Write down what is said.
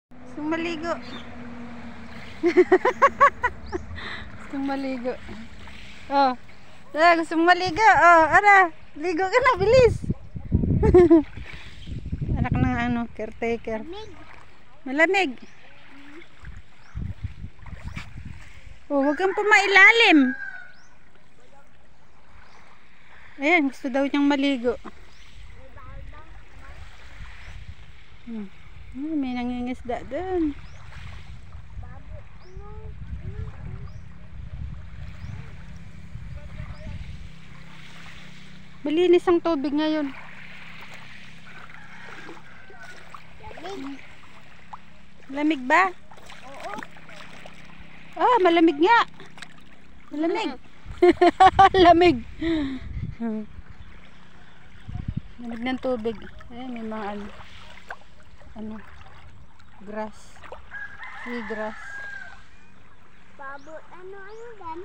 Gustong maligo. Gustong maligo. Oh. Gustong maligo. Oh, ara. Ligo ka na, bilis. Anak ng caretaker. Malamig. Oh, wag kang pumailalim. Ayan, gusto daw niyang maligo. May nangingisda doon. Malinis ang tubig ngayon. Lamig ba? Oo. Ah, malamig nga. Malamig. Lamig. Lamig ng tubig. Ayan, may mga grass. Sea grass. Babot, ano yan?